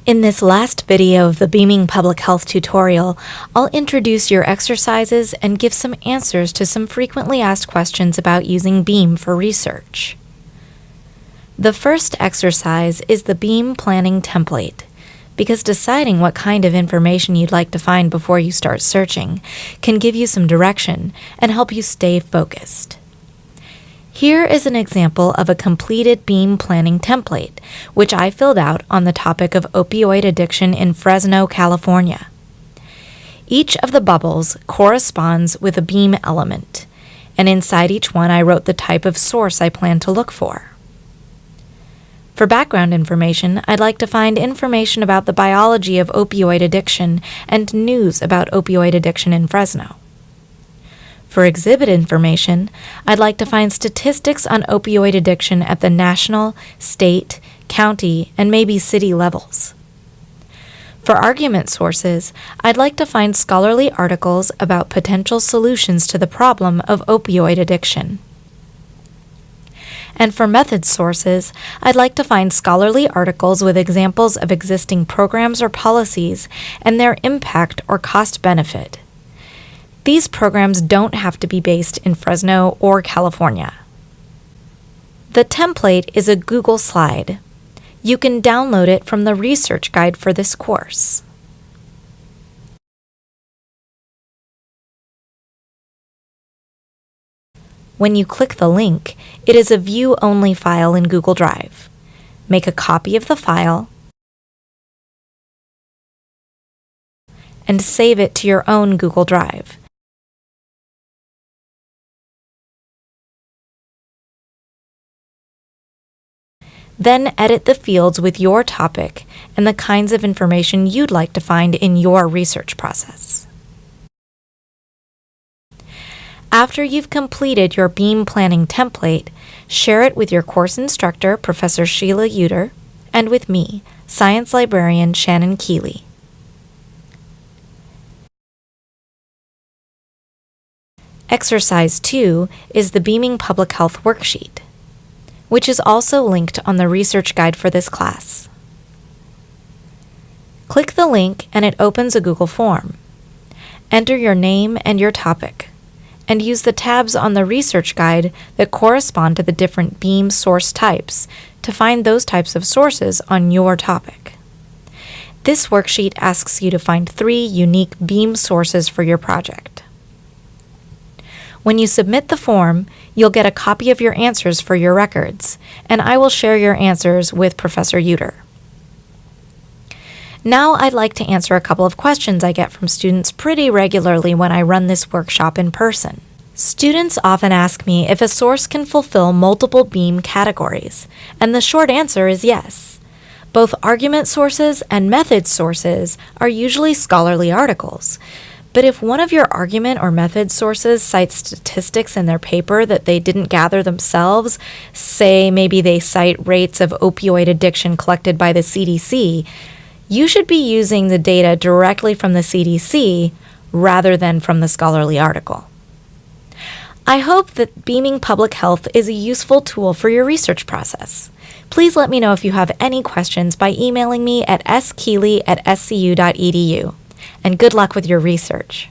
In this last video of the Beaming Public Health tutorial, I'll introduce your exercises and give some answers to some frequently asked questions about using BEAM for research. The first exercise is the BEAM planning template, because deciding what kind of information you'd like to find before you start searching can give you some direction and help you stay focused. Here is an example of a completed BEAM planning template, which I filled out on the topic of opioid addiction in Fresno, California. Each of the bubbles corresponds with a BEAM element, and inside each one I wrote the type of source I plan to look for. For background information, I'd like to find information about the biology of opioid addiction and news about opioid addiction in Fresno. For exhibit information, I'd like to find statistics on opioid addiction at the national, state, county, and maybe city levels. For argument sources, I'd like to find scholarly articles about potential solutions to the problem of opioid addiction. And for method sources, I'd like to find scholarly articles with examples of existing programs or policies and their impact or cost-benefit. These programs don't have to be based in Fresno or California. The template is a Google slide. You can download it from the research guide for this course. When you click the link, it is a view-only file in Google Drive. Make a copy of the file and save it to your own Google Drive. Then edit the fields with your topic and the kinds of information you'd like to find in your research process. After you've completed your BEAM planning template, share it with your course instructor, Professor Sheila Uter, and with me, science librarian Shannon Keeley. Exercise 2 is the Beaming Public Health Worksheet, which is also linked on the research guide for this class. Click the link and it opens a Google form. Enter your name and your topic, and use the tabs on the research guide that correspond to the different BEAM source types to find those types of sources on your topic. This worksheet asks you to find 3 unique BEAM sources for your project. When you submit the form, you'll get a copy of your answers for your records, and I will share your answers with Professor Uter. Now I'd like to answer a couple of questions I get from students pretty regularly when I run this workshop in person. Students often ask me if a source can fulfill multiple BEAM categories, and the short answer is yes. Both argument sources and method sources are usually scholarly articles. But if one of your argument or method sources cites statistics in their paper that they didn't gather themselves, say maybe they cite rates of opioid addiction collected by the CDC, you should be using the data directly from the CDC rather than from the scholarly article. I hope that Beaming Public Health is a useful tool for your research process. Please let me know if you have any questions by emailing me at skeeley@scu.edu. And good luck with your research.